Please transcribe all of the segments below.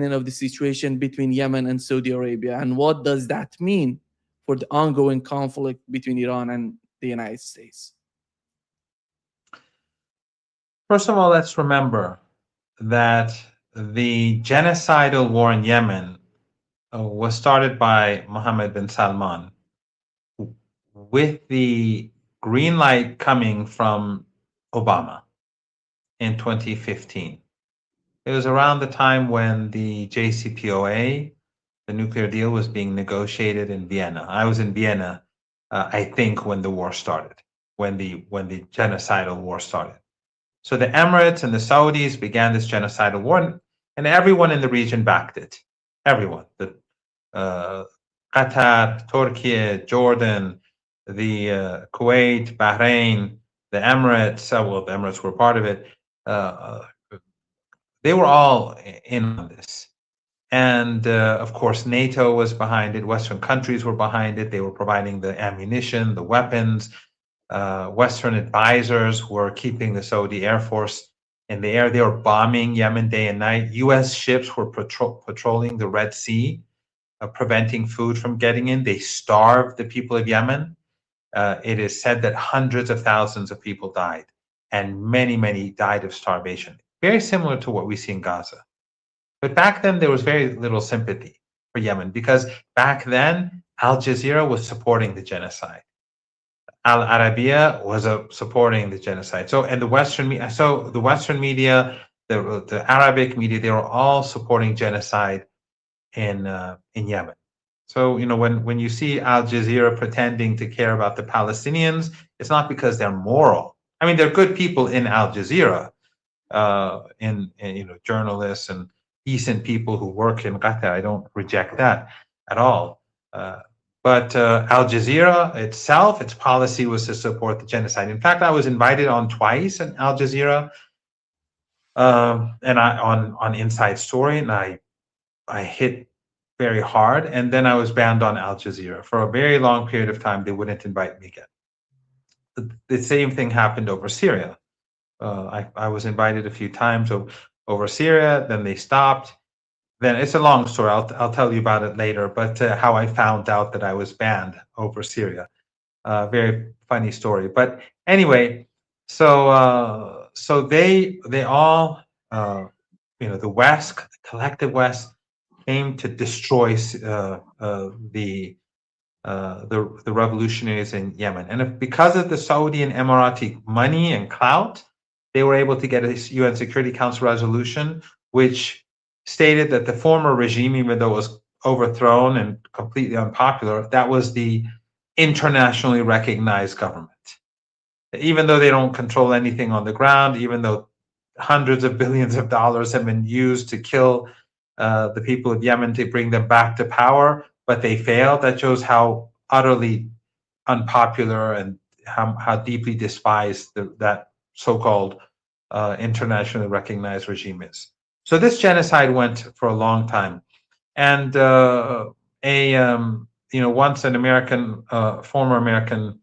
of the situation between Yemen and Saudi Arabia, and what does that mean for the ongoing conflict between Iran and the United States? First of all, let's remember that the genocidal war in Yemen was started by Mohammed bin Salman with the green light coming from Obama in 2015. It was around the time when the JCPOA, the nuclear deal, was being negotiated in Vienna. I was in Vienna, I think, when the war started, when the genocidal war started. So the Emirates and the Saudis began this genocidal war, and everyone in the region backed it. Everyone, the Qatar, Turkey, Jordan, the Kuwait, Bahrain, the Emirates. Well, the Emirates were part of it. They were all in on this. And of course, NATO was behind it. Western countries were behind it. They were providing the ammunition, the weapons. Western advisors were keeping the Saudi Air Force in the air. They were bombing Yemen day and night. U.S. ships were patrolling the Red Sea, preventing food from getting in. They starved the people of Yemen. It is said that hundreds of thousands of people died, and many, many died of starvation. Very similar to what we see in Gaza. But back then, there was very little sympathy for Yemen because back then, Al Jazeera was supporting the genocide. Al Arabiya was supporting the genocide. So, and the Western media, the Arabic media, they were all supporting genocide in Yemen. So, when you see Al Jazeera pretending to care about the Palestinians, it's not because they're moral. I mean, they're good people in Al Jazeera, journalists and decent people who work in Qatar. I don't reject that at all. But Al Jazeera itself, its policy was to support the genocide. In fact, I was invited on twice in Al Jazeera, and on Inside Story, and I hit very hard, and then I was banned on Al Jazeera for a very long period of time. They wouldn't invite me again. The same thing happened over Syria. I was invited a few times over Syria, then they stopped. Then it's a long story. I'll tell you about it later. But how I found out that I was banned over Syria, very funny story. But anyway, so they all, the West, the collective West, came to destroy the revolutionaries in Yemen, and because of the Saudi and Emirati money and clout, they were able to get a UN Security Council resolution which stated that the former regime, even though it was overthrown and completely unpopular, that was the internationally recognized government. Even though they don't control anything on the ground, even though hundreds of billions of dollars have been used to kill the people of Yemen to bring them back to power, but they failed. That shows how utterly unpopular and how deeply despised that so-called internationally recognized regime is. So this genocide went for a long time, and once an American, former American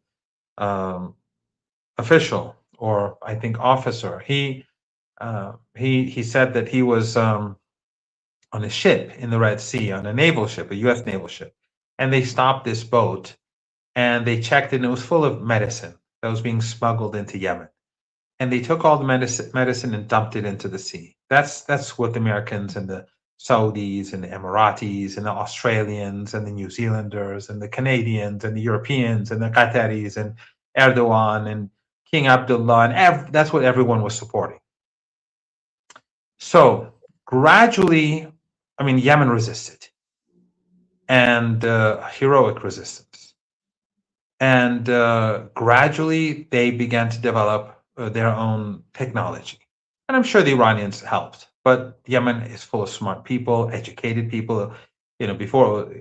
official, or I think officer, he said that he was on a ship in the Red Sea, on a naval ship, a U.S. naval ship, and they stopped this boat, and they checked it, and it was full of medicine that was being smuggled into Yemen. And they took all the medicine and dumped it into the sea. That's what the Americans and the Saudis and the Emiratis and the Australians and the New Zealanders and the Canadians and the Europeans and the Qataris and Erdogan and King Abdullah, and that's what everyone was supporting. So gradually, Yemen resisted, and heroic resistance. And gradually they began to develop their own technology. And I'm sure the Iranians helped, but Yemen is full of smart people, educated people. Before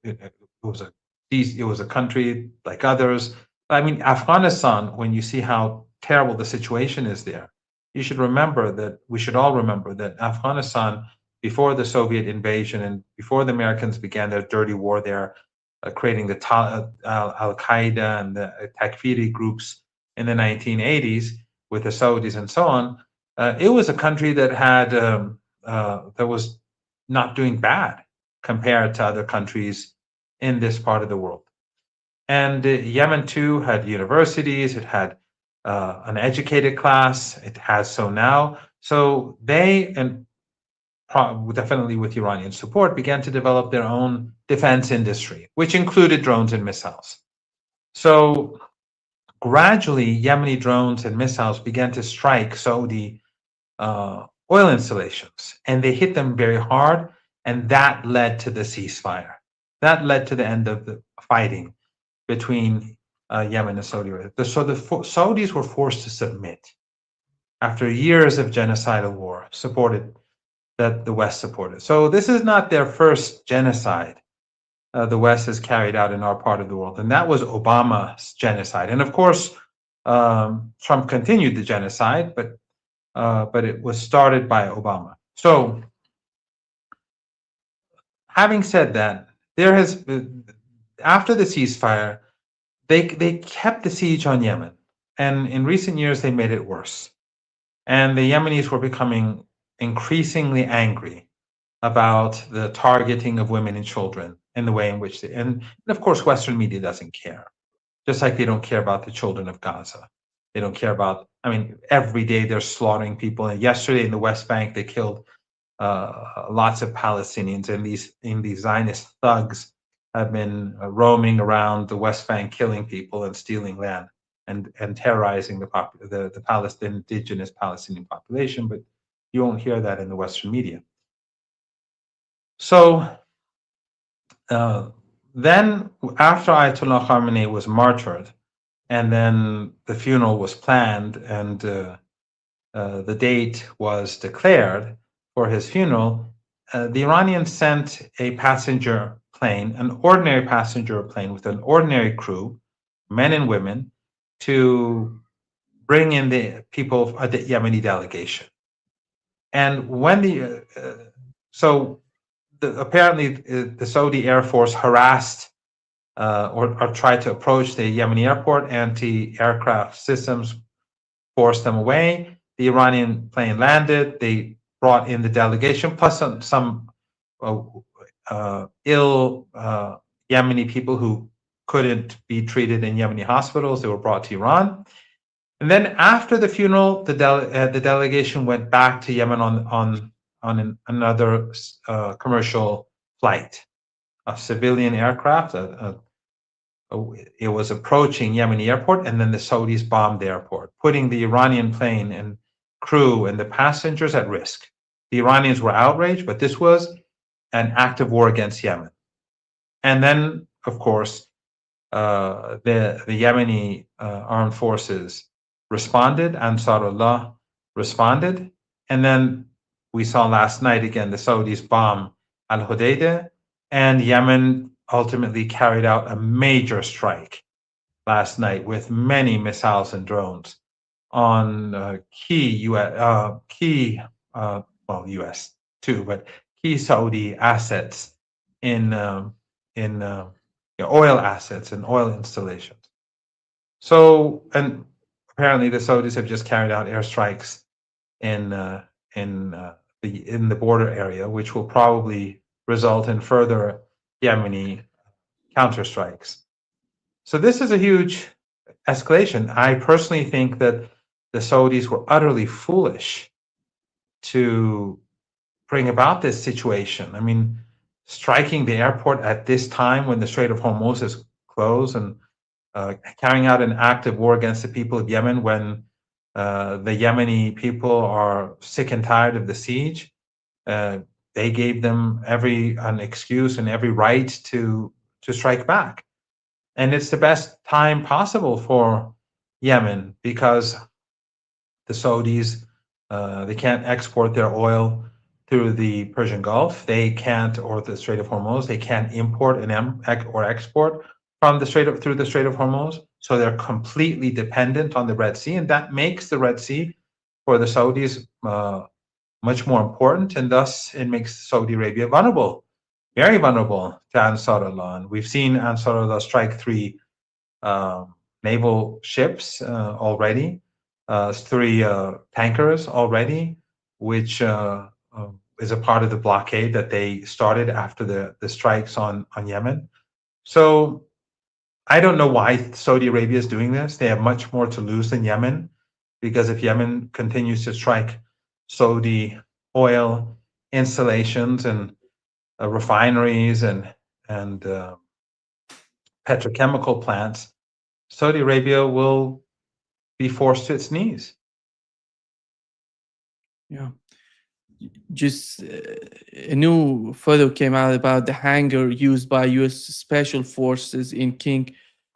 it was a country like others. Afghanistan, when you see how terrible the situation is there, we should all remember that Afghanistan, before the Soviet invasion and before the Americans began their dirty war there, creating the Al-Qaeda and the Takfiri groups in the 1980s with the Saudis and so on, it was a country that had that was not doing bad compared to other countries in this part of the world. And Yemen too had universities, it had an educated class, it has so now. So they, and definitely with Iranian support, began to develop their own defense industry, which included drones and missiles. So gradually, Yemeni drones and missiles began to strike Saudi oil installations, and they hit them very hard, and that led to the ceasefire. That led to the end of the fighting between Yemen and Saudi Arabia. So the Saudis were forced to submit after years of genocidal war, supported that the West supported. So this is not their first genocide the West has carried out in our part of the world, and that was Obama's genocide. And of course, Trump continued the genocide, but it was started by Obama. So, having said that, there has been, after the ceasefire, they kept the siege on Yemen, and in recent years they made it worse. And the Yemenis were becoming increasingly angry about the targeting of women and children and the way in which they, and of course, Western media doesn't care, just like they don't care about the children of Gaza. They don't care about, I mean, every day they're slaughtering people. And yesterday in the West Bank, they killed lots of Palestinians, and these Zionist thugs have been roaming around the West Bank, killing people and stealing land and terrorizing the indigenous Palestinian population. But you won't hear that in the Western media. So then, after Ayatollah Khamenei was martyred, and then the funeral was planned, and the date was declared for his funeral, the Iranians sent a passenger plane, an ordinary passenger plane with an ordinary crew, men and women, to bring in the people of the Yemeni delegation. And when apparently the Saudi Air Force harassed or tried to approach the Yemeni airport. Anti-aircraft systems forced them away. The Iranian plane landed. They brought in the delegation, plus some ill Yemeni people who couldn't be treated in Yemeni hospitals. They were brought to Iran. And then after the funeral, the delegation went back to Yemen on another commercial flight, a civilian aircraft. It was approaching Yemeni airport, and then the Saudis bombed the airport, putting the Iranian plane and crew and the passengers at risk. The Iranians were outraged, but this was an act of war against Yemen. And then, of course, the Yemeni armed forces responded. Ansarullah responded, and then we saw last night again the Saudis bomb Al Hodeidah, and Yemen ultimately carried out a major strike last night with many missiles and drones on key U.S. too, but key Saudi assets in oil assets and oil installations. So, and apparently the Saudis have just carried out airstrikes in the border area, which will probably result in further Yemeni counterstrikes. So this is a huge escalation. I personally think that the Saudis were utterly foolish to bring about this situation. I mean, striking the airport at this time when the Strait of Hormuz is closed, and carrying out an active war against the people of Yemen when the Yemeni people are sick and tired of the siege. They gave them an excuse and every right to strike back. And it's the best time possible for Yemen because the Saudis, they can't export their oil through the Persian Gulf. They can't, or the Strait of Hormuz, they can't import or export from through the Strait of Hormuz. So they're completely dependent on the Red Sea, and that makes the Red Sea for the Saudis much more important, and thus it makes Saudi Arabia vulnerable, very vulnerable to Ansarullah. And we've seen Ansarullah strike 3 naval ships already, 3 tankers already, which is a part of the blockade that they started after the strikes on Yemen. So I don't know why Saudi Arabia is doing this. They have much more to lose than Yemen, because if Yemen continues to strike Saudi oil installations and refineries and petrochemical plants, Saudi Arabia will be forced to its knees. Yeah. Just a new photo came out about the hangar used by U.S. Special Forces in King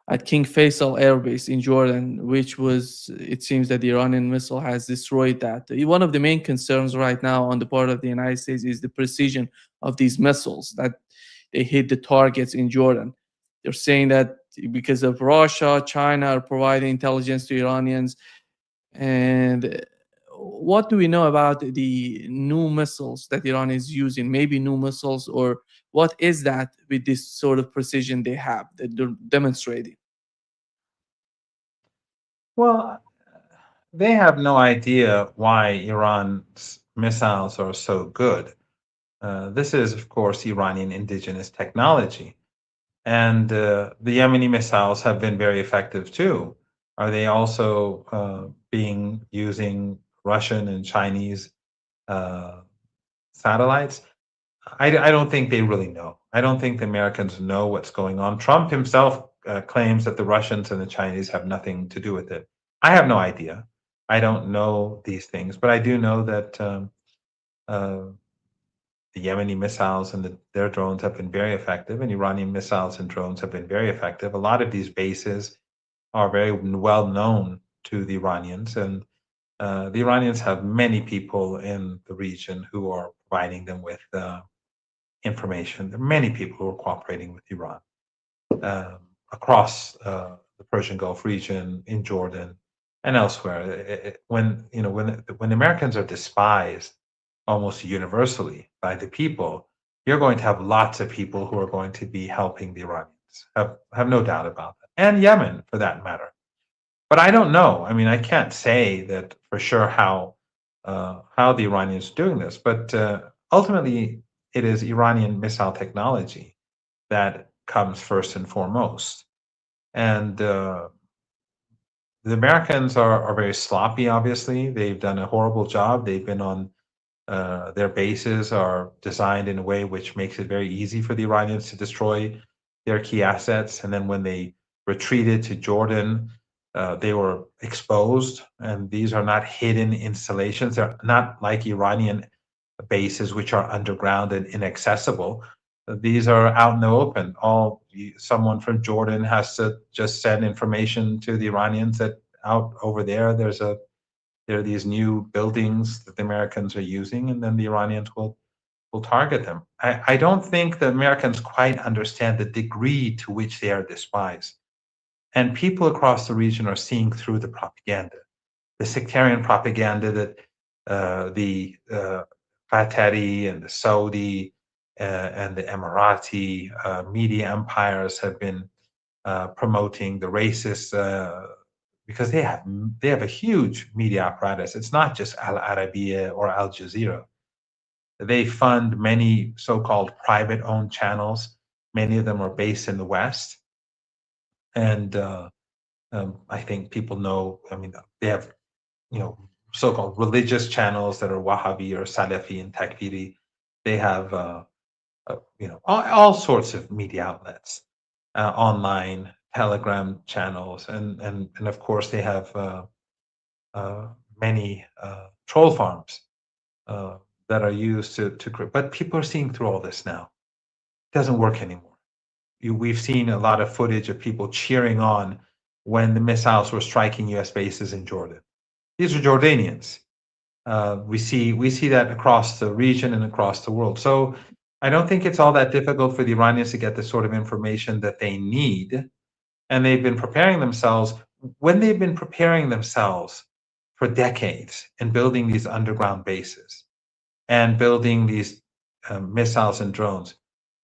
Faisal Air Base in Jordan, which was, it seems that the Iranian missile has destroyed that. One of the main concerns right now on the part of the United States is the precision of these missiles, that they hit the targets in Jordan. They're saying that because of Russia, China are providing intelligence to Iranians. And what do we know about the new missiles that Iran is using? Maybe new missiles, or what is that with this sort of precision they have that they're demonstrating? Well, they have no idea why Iran's missiles are so good. This is, of course, Iranian indigenous technology. And the Yemeni missiles have been very effective too. Are they also being using Russian and Chinese satellites? I don't think they really know. I don't think the Americans know what's going on. Trump himself claims that the Russians and the Chinese have nothing to do with it. I have no idea. I don't know these things, but I do know that the Yemeni missiles and their drones have been very effective, and Iranian missiles and drones have been very effective. A lot of these bases are very well known to the Iranians, and the Iranians have many people in the region who are providing them with information. There are many people who are cooperating with Iran across the Persian Gulf region, in Jordan, and elsewhere. When Americans are despised almost universally by the people, you're going to have lots of people who are going to be helping the Iranians. Have no doubt about that, and Yemen for that matter. But I don't know. I mean, I can't say that for sure how the Iranians are doing this, but ultimately it is Iranian missile technology that comes first and foremost. And the Americans are very sloppy, obviously. They've done a horrible job. They've been on their bases are designed in a way which makes it very easy for the Iranians to destroy their key assets. And then when they retreated to Jordan, they were exposed. And these are not hidden installations. They're not like Iranian bases, which are underground and inaccessible. These are out in the open. Someone from Jordan has to just send information to the Iranians that out over there are these new buildings that the Americans are using, and then the Iranians will target them. I don't think the Americans quite understand the degree to which they are despised. And people across the region are seeing through the propaganda, the sectarian propaganda that the Qatari and the Saudi and the Emirati media empires have been promoting, the racist because they have a huge media apparatus. It's not just Al Arabiya or Al Jazeera. They fund many so-called private-owned channels. Many of them are based in the West, and I think people know. I mean, they have so-called religious channels that are Wahhabi or Salafi and Takfiri. They have all sorts of media outlets, online Telegram channels, and of course they have many troll farms that are used to. But people are seeing through all this now. It doesn't work anymore. We've seen a lot of footage of people cheering on when the missiles were striking U.S. bases in Jordan. These are Jordanians. We see that across the region and across the world. So I don't think it's all that difficult for the Iranians to get the sort of information that they need. And they've been preparing themselves. When they've been preparing themselves for decades and building these underground bases and building these missiles and drones,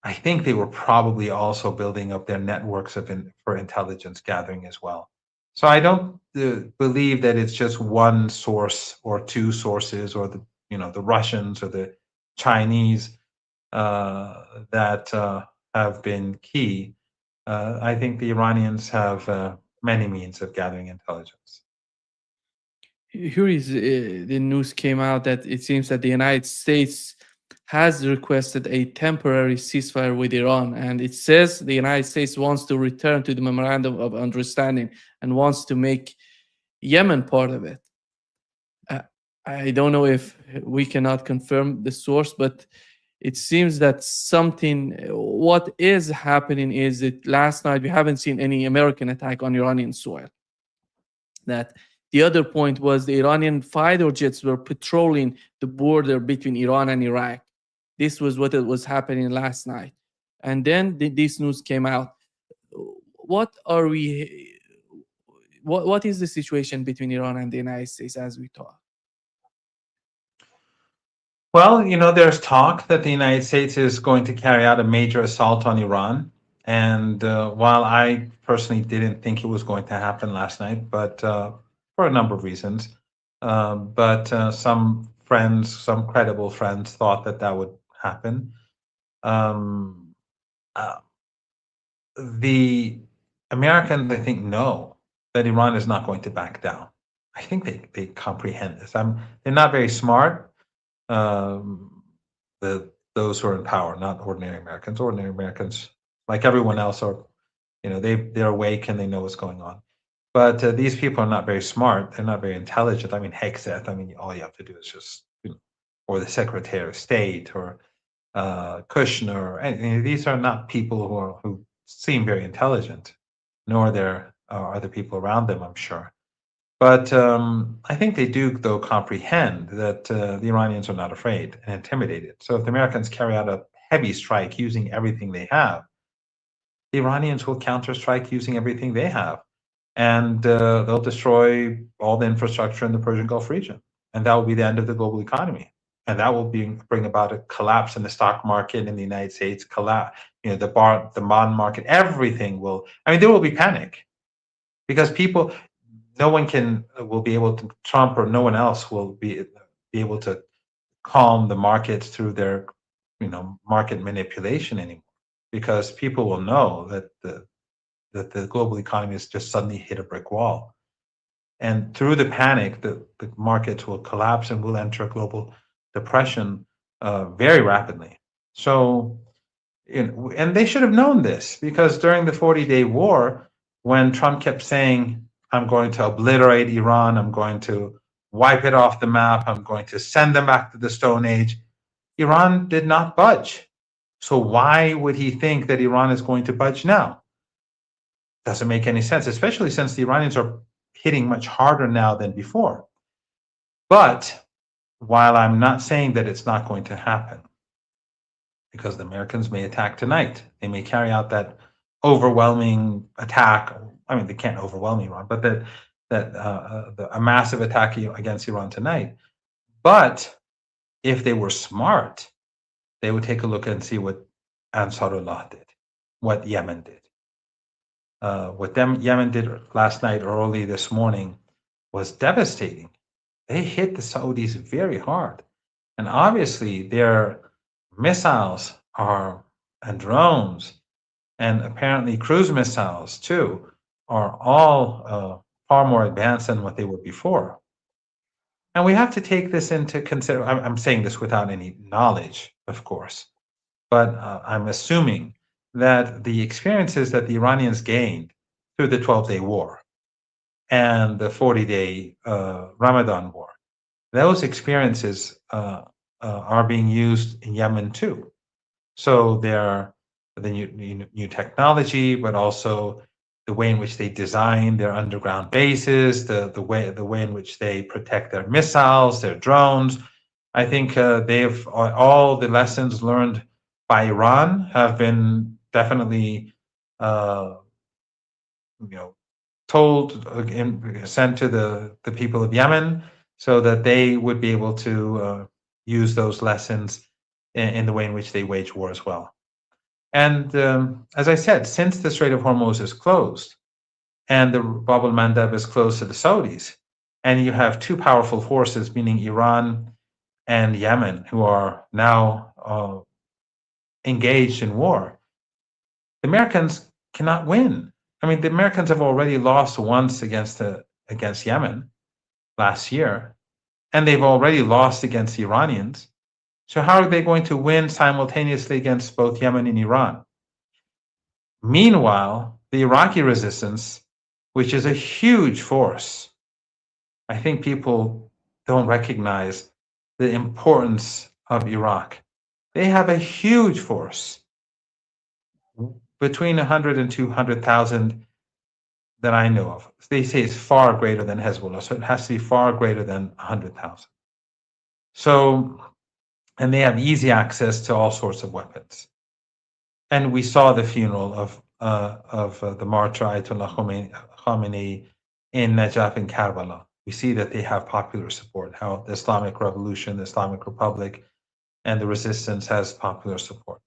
I think they were probably also building up their networks for intelligence gathering as well. So I don't believe that it's just one source or two sources, or the Russians or the Chinese that have been key. I think the Iranians have many means of gathering intelligence. Here is the news came out that it seems that the United States has requested a temporary ceasefire with Iran, and it says the United States wants to return to the memorandum of understanding and wants to make Yemen part of it. Uh, I don't know if we cannot confirm the source, but it seems that something, what is happening is that last night we haven't seen any American attack on Iranian soil. That the other point was the Iranian fighter jets were patrolling the border between Iran and Iraq. This was what it was happening last night. And then this news came out. What are we, what is the situation between Iran and the United States as we talk? Well, there's talk that the United States is going to carry out a major assault on Iran. And while I personally didn't think it was going to happen last night, but for a number of reasons, but some friends, some credible friends, thought that that would happen. The Americans, I think, know that Iran is not going to back down. I think they comprehend this. They're not very smart. Those who are in power, not ordinary Americans. Ordinary Americans, like everyone else, are they're awake and they know what's going on. But these people are not very smart. They're not very intelligent. I mean, Hegseth. I mean, all you have to do is just, or the Secretary of State, or Kushner. And these are not people who seem very intelligent, nor there are other people around them, I'm sure. But I think they do, though, comprehend that the Iranians are not afraid and intimidated. So if the Americans carry out a heavy strike using everything they have, the Iranians will counter-strike using everything they have. And they'll destroy all the infrastructure in the Persian Gulf region. And that will be the end of the global economy. And that will bring about a collapse in the stock market in the United States, the bond market, everything will, there will be panic. Because no one will be able to, Trump or no one else will be able to calm the markets through their, market manipulation anymore. Because people will know that the global economy has just suddenly hit a brick wall. And through the panic, the markets will collapse and we'll enter a global depression very rapidly. So, and they should have known this, because during the 40-day war, when Trump kept saying, I'm going to obliterate Iran, I'm going to wipe it off the map, I'm going to send them back to the Stone Age, Iran did not budge. So why would he think that Iran is going to budge now? Doesn't make any sense, especially since the Iranians are hitting much harder now than before. But while I'm not saying that it's not going to happen, because the Americans may attack tonight, they may carry out that overwhelming attack. They can't overwhelm Iran, but a massive attack against Iran tonight. But if they were smart, they would take a look and see what Ansarullah did, what Yemen did. What Yemen did last night or early this morning was devastating. They hit the Saudis very hard. And obviously their missiles and drones, and apparently cruise missiles too, are all far more advanced than what they were before. And we have to take this into consideration. I'm saying this without any knowledge, of course, but I'm assuming that the experiences that the Iranians gained through the 12-day war and the 40-day Ramadan war, those experiences are being used in Yemen too. So they're the new technology, but also the way in which they design their underground bases, the way in which they protect their missiles, their drones. I think they've all the lessons learned by Iran have been definitely told and sent to the people of Yemen, so that they would be able to use those lessons in the way in which they wage war as well. And as I said, since the Strait of Hormuz is closed and the Bab al-Mandab is closed to the Saudis, and you have two powerful forces, meaning Iran and Yemen, who are now engaged in war. The Americans cannot win. I mean, the Americans have already lost once against Yemen last year, and they've already lost against the Iranians. So how are they going to win simultaneously against both Yemen and Iran? Meanwhile, the Iraqi resistance, which is a huge force, I think people don't recognize the importance of Iraq. They have a huge force, between 100 and 200,000 that I know of. They say it's far greater than Hezbollah, so it has to be far greater than 100,000. So, and they have easy access to all sorts of weapons. And we saw the funeral of the martyr Ayatollah Khomeini in Najaf and Karbala. We see that they have popular support, how the Islamic Revolution, the Islamic Republic, and the resistance has popular support.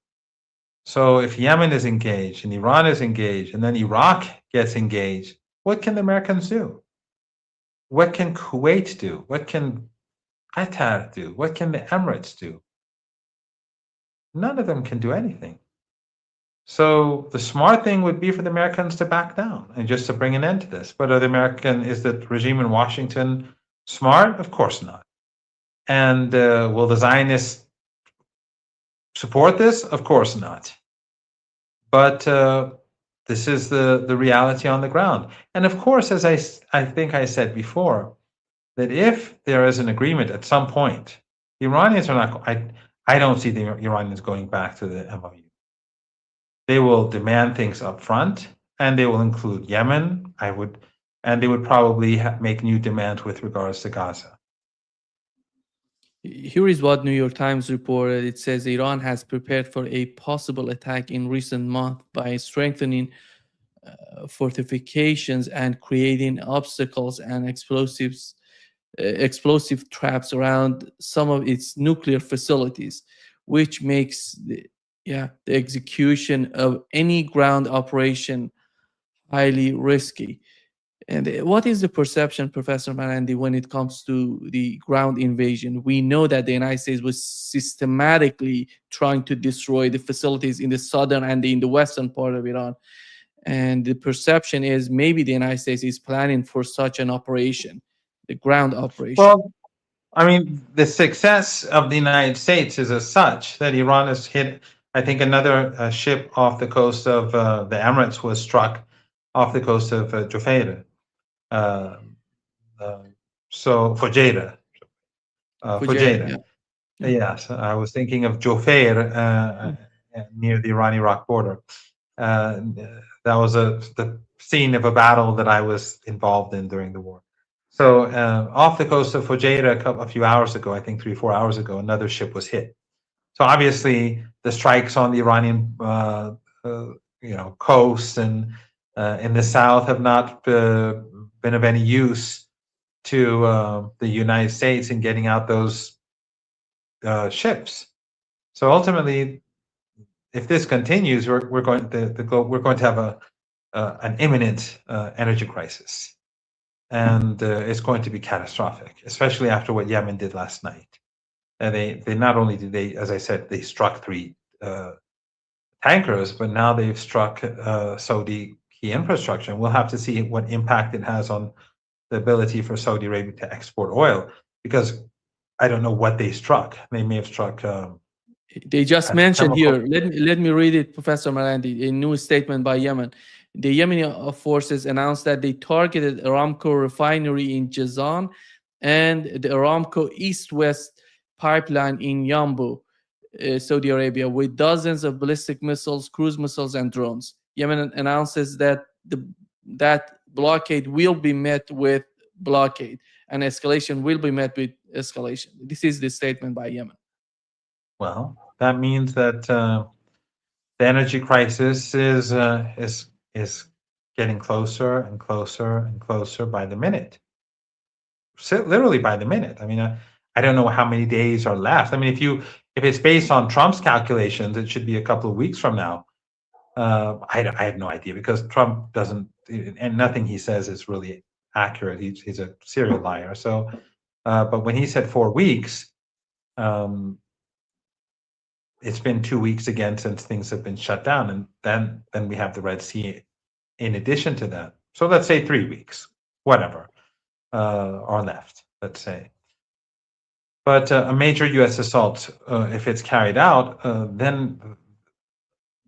So if Yemen is engaged and Iran is engaged and then Iraq gets engaged, what can the Americans do? What can Kuwait do? What can Qatar do? What can the Emirates do? None of them can do anything. So the smart thing would be for the Americans to back down and just to bring an end to this. But is the regime in Washington smart? Of course not. And will the Zionists support this? Of course not. But this is the reality on the ground. And of course, as I think I said before, that if there is an agreement at some point, the Iranians are not. I don't see the Iranians going back to the MOU. They will demand things up front, and they will include Yemen. And they would probably make new demands with regards to Gaza. Here is what New York Times reported. It says Iran has prepared for a possible attack in recent months by strengthening fortifications and creating obstacles and explosive traps around some of its nuclear facilities, which makes the execution of any ground operation highly risky. And what is the perception, Professor Marandi, when it comes to the ground invasion? We know that the United States was systematically trying to destroy the facilities in the southern and in the western part of Iran. And the perception is maybe the United States is planning for such an operation, the ground operation. Well, I mean, the success of the United States is as such that Iran has hit, I think, another ship off the coast of the Emirates was struck off the coast of Jufair. So Fujairah. Fujairah. Yeah. Yes, I was thinking of Jufair near the Iran-Iraq border. That was the scene of a battle that I was involved in during the war. So off the coast of Fujairah a few hours ago, I think 3-4 hours ago, another ship was hit. So obviously the strikes on the Iranian coast and in the south have not been of any use to the United States in getting out those ships. So ultimately, if this continues, we're going to have an imminent energy crisis, and it's going to be catastrophic, especially after what Yemen did last night. And they not only did they, as I said, they struck 3 tankers, but now they've struck Saudi key infrastructure. And we'll have to see what impact it has on the ability for Saudi Arabia to export oil, because I don't know what they struck. They may have struck. They just mentioned here. Let me read it, Professor Marandi. A new statement by Yemen. The Yemeni forces announced that they targeted Aramco refinery in Jazan and the Aramco East-West pipeline in Yanbu, Saudi Arabia, with dozens of ballistic missiles, cruise missiles, and drones. Yemen announces that that blockade will be met with blockade, and escalation will be met with escalation. This is the statement by Yemen. Well, that means that the energy crisis is getting closer and closer and closer by the minute. Literally by the minute. I mean, I don't know how many days are left. I mean, if it's based on Trump's calculations, it should be a couple of weeks from now. I have no idea, because Trump doesn't, and nothing he says is really accurate. He's a serial liar. So, but when he said 4 weeks, It's been 2 weeks again since things have been shut down, and then we have the Red Sea in addition to that. So let's say 3 weeks, whatever, are left, let's say. But a major U.S. assault, if it's carried out, then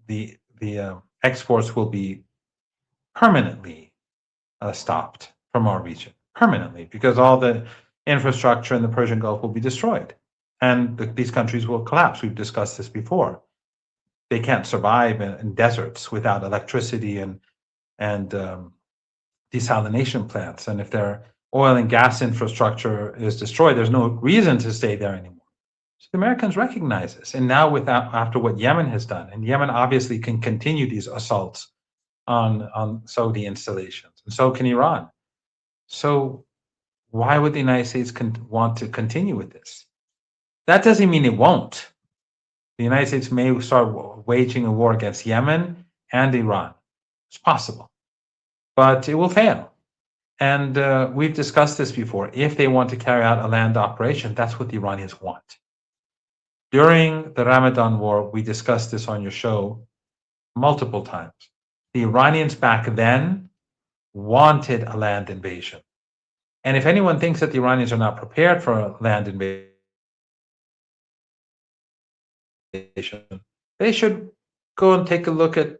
the exports will be permanently stopped from our region, permanently, because all the infrastructure in the Persian Gulf will be destroyed, and these countries will collapse. We've discussed this before. They can't survive in deserts without electricity and desalination plants, and if their oil and gas infrastructure is destroyed, there's no reason to stay there anymore. So the Americans recognize this, and now after what Yemen has done, and Yemen obviously can continue these assaults on Saudi installations, and so can Iran. So why would the United States want to continue with this? That doesn't mean it won't. The United States may start waging a war against Yemen and Iran. It's possible, but it will fail. And we've discussed this before. If they want to carry out a land operation, that's what the Iranians want. During the Ramadan war, we discussed this on your show multiple times. The Iranians back then wanted a land invasion. And if anyone thinks that the Iranians are not prepared for a land invasion, they should go and take a look at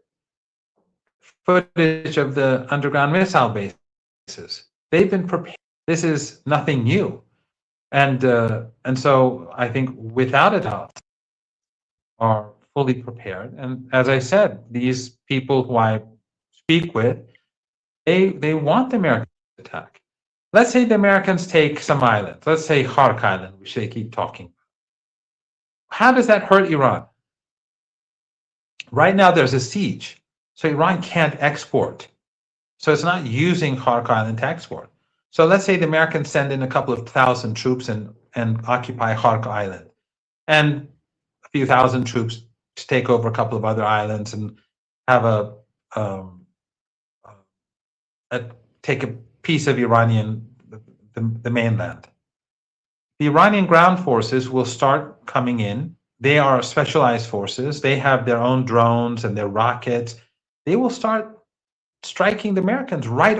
footage of the underground missile bases. They've been prepared. This is nothing new. And so I think without a doubt are fully prepared. And as I said, these people who I speak with, they want the Americans to attack. Let's say the Americans take some island. Let's say Khark Island, which they keep talking about. How does that hurt Iran? Right now, there's a siege, so Iran can't export. So it's not using Khark Island to export. So let's say the Americans send in a couple of thousand troops and occupy Khark Island, and a few thousand troops to take over a couple of other islands and have take a piece of the mainland. The Iranian ground forces will start coming in. They are specialized forces. They have their own drones and their rockets. They will start striking the Americans right